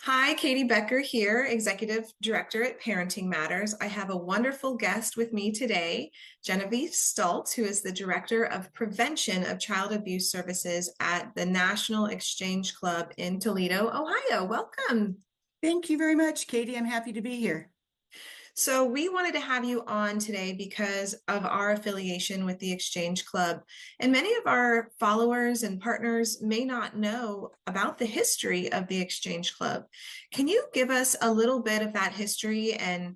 Hi, Katie Becker here, Executive Director at Parenting Matters. I have a wonderful guest with me today, Genevieve Stalts, who is the Director of Prevention of Child Abuse Services at the National Exchange Club in Toledo, Ohio. Welcome. Thank you very much, Katie. I'm happy to be here. So, we wanted to have you on today because of our affiliation with the Exchange Club. And many of our followers and partners may not know about the history of the Exchange Club. Can you give us a little bit of that history and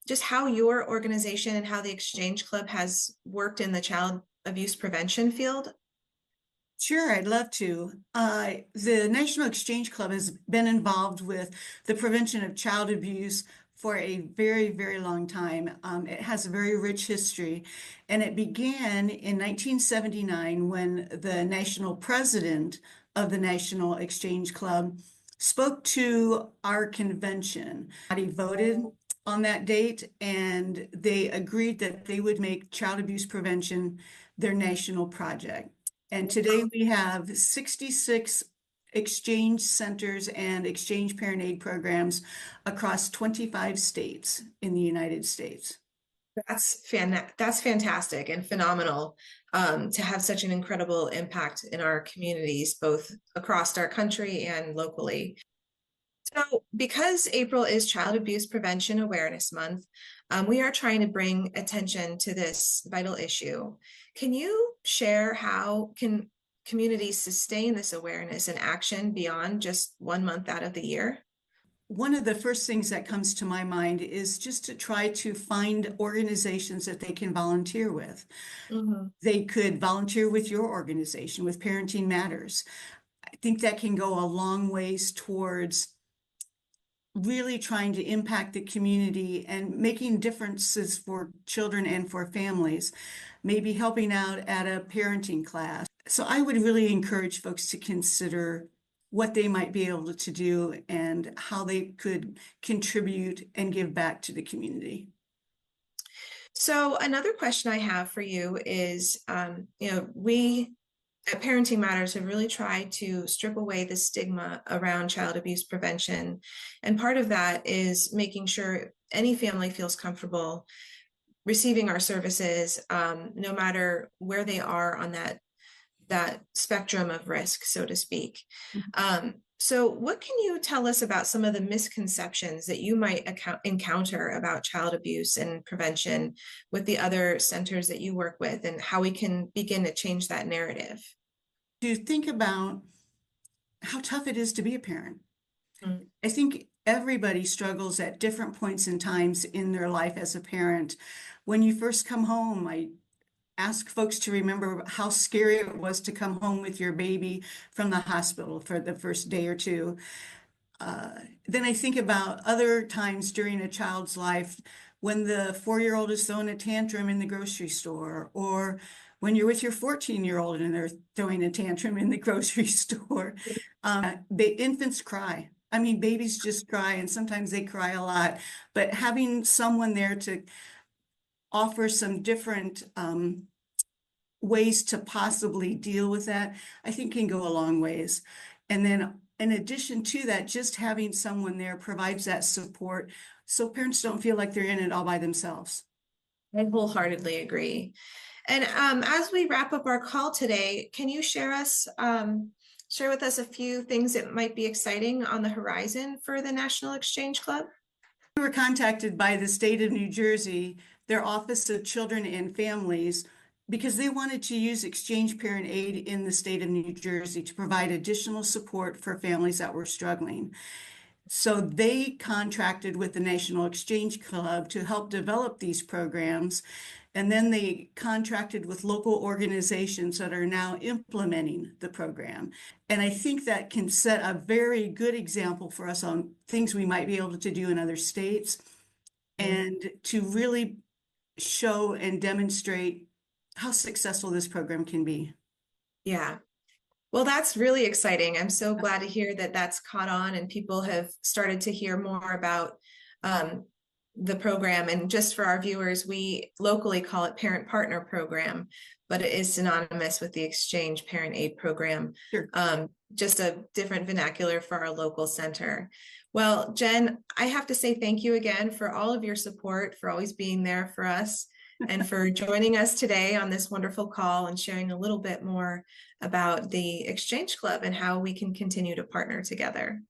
just how your organization and how the Exchange Club has worked in the child abuse prevention field? Sure, I'd love to. The National Exchange Club has been involved with the prevention of child abuse for a very, very long time. It has a very rich history, and it began in 1979 when the national president of the National Exchange Club spoke to our convention. He voted on that date, and they agreed that they would make child abuse prevention their national project. And today we have 66 exchange centers and exchange parent aid programs across 25 states in the United States. That's fantastic and phenomenal to have such an incredible impact in our communities, both across our country and locally. So, because April is Child Abuse Prevention Awareness Month, we are trying to bring attention to this vital issue. Can you share how can communities sustain this awareness and action beyond just 1 month out of the year? One of the first things that comes to my mind is just to try to find organizations that they can volunteer with. Mhm. They could volunteer with your organization, with Parenting Matters. I think that can go a long ways towards really trying to impact the community and making differences for children and for families, maybe helping out at a parenting class. So I would really encourage folks to consider what they might be able to do and how they could contribute and give back to the community. So, another question I have for you is, we at Parenting Matters have really tried to strip away the stigma around child abuse prevention. And part of that is making sure any family feels comfortable receiving our services, no matter where they are on that spectrum of risk, so to speak. So, what can you tell us about some of the misconceptions that you might encounter about child abuse and prevention with the other centers that you work with, and how we can begin to change that narrative? To think about how tough it is to be a parent. Mm. I think everybody struggles at different points in times in their life as a parent. When you first come home, I ask folks to remember how scary it was to come home with your baby from the hospital for the first day or two. Then I think about other times during a child's life when the 4-year-old is throwing a tantrum in the grocery store, or when you're with your 14-year-old and they're throwing a tantrum in the grocery store. Infants cry. I mean, babies just cry, and sometimes they cry a lot. But having someone there to offer some different ways to possibly deal with that, I think can go a long ways. And then in addition to that, just having someone there provides that support so parents don't feel like they're in it all by themselves. I wholeheartedly agree. And as we wrap up our call today, can you share with us a few things that might be exciting on the horizon for the National Exchange Club? We were contacted by the state of New Jersey, their Office of Children and Families, because they wanted to use exchange parent aid in the state of New Jersey to provide additional support for families that were struggling. So they contracted with the National Exchange Club to help develop these programs. And then they contracted with local organizations that are now implementing the program. And I think that can set a very good example for us on things we might be able to do in other states and to really show and demonstrate how successful this program can be. Yeah. Well, that's really exciting. I'm so glad to hear that that's caught on and people have started to hear more about um, the program. And just for our viewers, we locally call it Parent Partner Program, but it is synonymous with the Exchange Parent Aid Program. Sure. just a different vernacular for our local center. Well, Jen, I have to say thank you again for all of your support, for always being there for us, and for joining us today on this wonderful call and sharing a little bit more about the Exchange Club and how we can continue to partner together.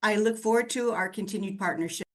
I look forward to our continued partnership.